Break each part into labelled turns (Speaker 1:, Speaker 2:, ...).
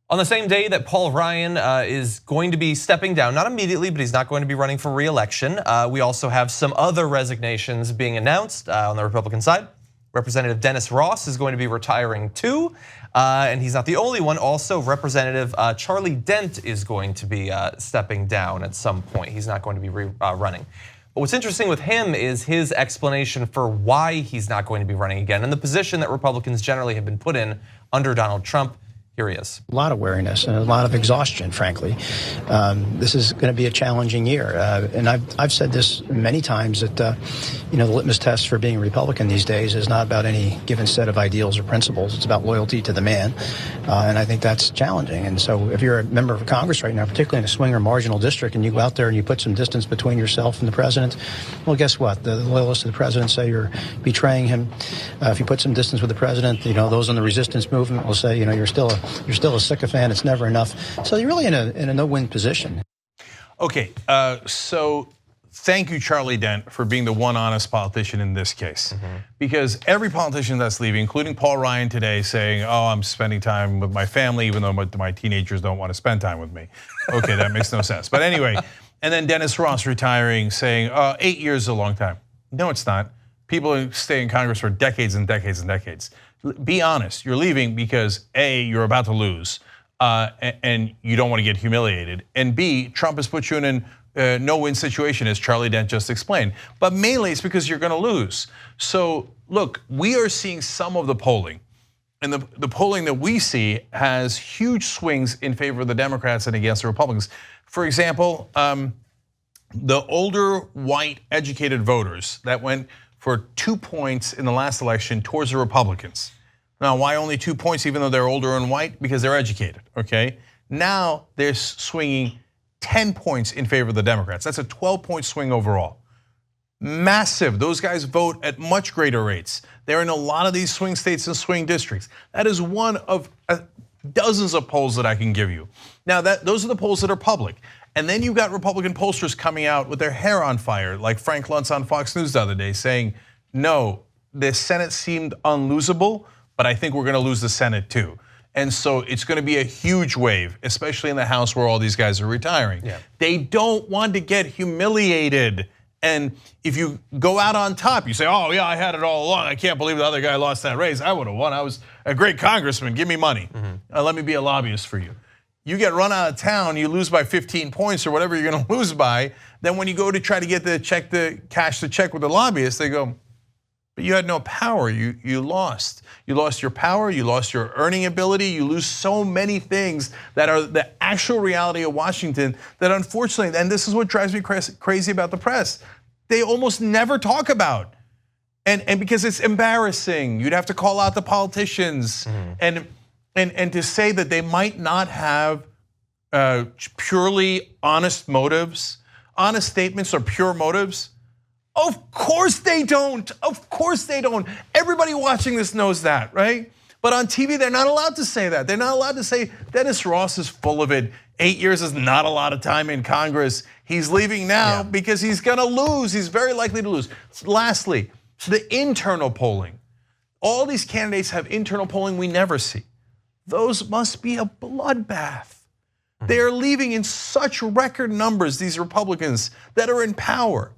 Speaker 1: On the same day that Paul Ryan is going to be stepping down, not immediately, but he's not going to be running for re-election. We also have some other resignations being announced on the Republican side. Representative Dennis Ross is going to be retiring too, and he's not the only one. Also, Representative Charlie Dent is going to be stepping down at some point. He's not going to be running. But what's interesting with him is his explanation for why he's not going to be running again, and the position that Republicans generally have been put in under Donald Trump. Here he is. A
Speaker 2: lot of wariness and a lot of exhaustion, frankly. This is going to be a challenging year. And I've said this many times that, the litmus test for being a Republican these days is not about any given set of ideals or principles. It's about loyalty to the man. And I think that's challenging. And so if you're a member of Congress right now, particularly in a swing or marginal district, and you go out there and you put some distance between yourself and the president, well, guess what? The loyalists of the president say you're betraying him. If you put some distance with the president, those in the resistance movement will say, you're still a sycophant. It's never enough. So you're really in a no-win position.
Speaker 3: Okay, so thank you, Charlie Dent, for being the one honest politician in this case. Because every politician that's leaving, including Paul Ryan today, saying, "Oh, I'm spending time with my family, even though my teenagers don't want to spend time with me." Okay, that makes no sense. But anyway, and then Dennis Ross retiring, saying, 8 years is a long time. No, it's not. People stay in Congress for decades and decades and decades. Be honest, you're leaving because A, you're about to lose, and you don't want to get humiliated, and B, Trump has put you in a no-win situation, as Charlie Dent just explained. But mainly it's because you're going to lose. So look, we are seeing some of the polling, and the polling that we see has huge swings in favor of the Democrats and against the Republicans. For example, the older white educated voters that went for 2 points in the last election towards the Republicans. Now, why only 2 points even though they're older and white? Because they're educated, okay? Now they're swinging 10 points in favor of the Democrats. That's a 12-point swing overall. Massive, those guys vote at much greater rates. They're in a lot of these swing states and swing districts. That is one of dozens of polls that I can give you. Now, those are the polls that are public. And then you've got Republican pollsters coming out with their hair on fire, like Frank Luntz on Fox News the other day, saying, no, the Senate seemed unlosable, but I think we're gonna lose the Senate too. And so it's gonna be a huge wave, especially in the House where all these guys are retiring. Yeah. They don't want to get humiliated. And if you go out on top, you say, oh yeah, I had it all along. I can't believe the other guy lost that race. I would have won, I was a great congressman, give me money. Let me be a lobbyist for you. You get run out of town, you lose by 15 points or whatever you're gonna lose by, then when you go to try to get cash the check with the lobbyist, they go, but you had no power, you lost. You lost your power, you lost your earning ability, you lose so many things that are the actual reality of Washington that unfortunately, and this is what drives me crazy about the press, they almost never talk about. And because it's embarrassing, you'd have to call out the politicians and to say that they might not have purely honest motives, honest statements or pure motives. Of course they don't, of course they don't. Everybody watching this knows that, right? But on TV, they're not allowed to say that. They're not allowed to say Dennis Ross is full of it. 8 years is not a lot of time in Congress. He's leaving now because he's gonna lose. He's very likely to lose. Lastly, the internal polling. All these candidates have internal polling we never see. Those must be a bloodbath. They are leaving in such record numbers, these Republicans that are in power.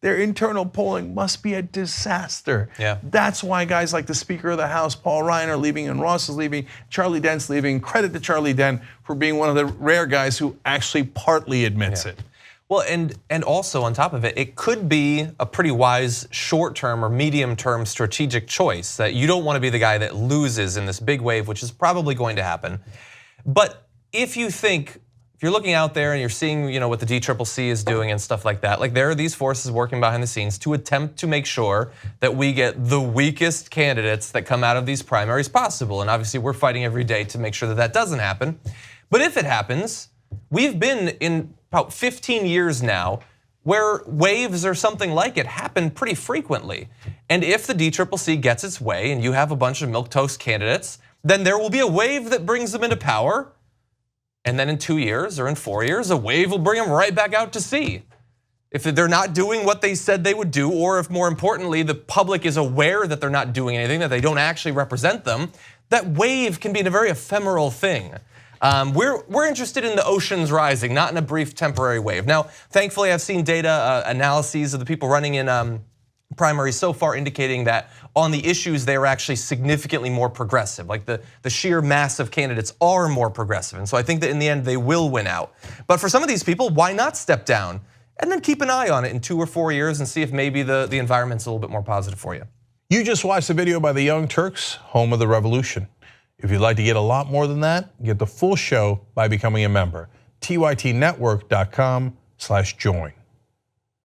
Speaker 3: Their internal polling must be a disaster. That's why guys like the Speaker of the House, Paul Ryan, are leaving and Ross is leaving, Charlie Dent's leaving. Credit to Charlie Dent for being one of the rare guys who actually partly admits it.
Speaker 1: Well, and also on top of it, it could be a pretty wise short-term or medium-term strategic choice that you don't want to be the guy that loses in this big wave, which is probably going to happen. But if you think, if you're looking out there and you're seeing what the DCCC is doing and stuff like that, like there are these forces working behind the scenes to attempt to make sure that we get the weakest candidates that come out of these primaries possible. And obviously we're fighting every day to make sure that that doesn't happen. But if it happens, we've been in about 15 years now where waves or something like it happen pretty frequently. And if the DCCC gets its way and you have a bunch of milquetoast candidates, then there will be a wave that brings them into power. And then in 2 years or in 4 years, a wave will bring them right back out to sea. If they're not doing what they said they would do, or if more importantly, the public is aware that they're not doing anything, that they don't actually represent them, that wave can be a very ephemeral thing. We're interested in the oceans rising, not in a brief temporary wave. Now, thankfully, I've seen data analyses of the people running in primaries so far indicating that on the issues they are actually significantly more progressive. Like the sheer mass of candidates are more progressive, and so I think that in the end they will win out. But for some of these people, why not step down and then keep an eye on it in 2 or 4 years and see if maybe the environment's a little bit more positive for you.
Speaker 3: You just watched the video by the Young Turks, home of the revolution. If you'd like to get a lot more than that, get the full show by becoming a member. tytnetwork.com/join.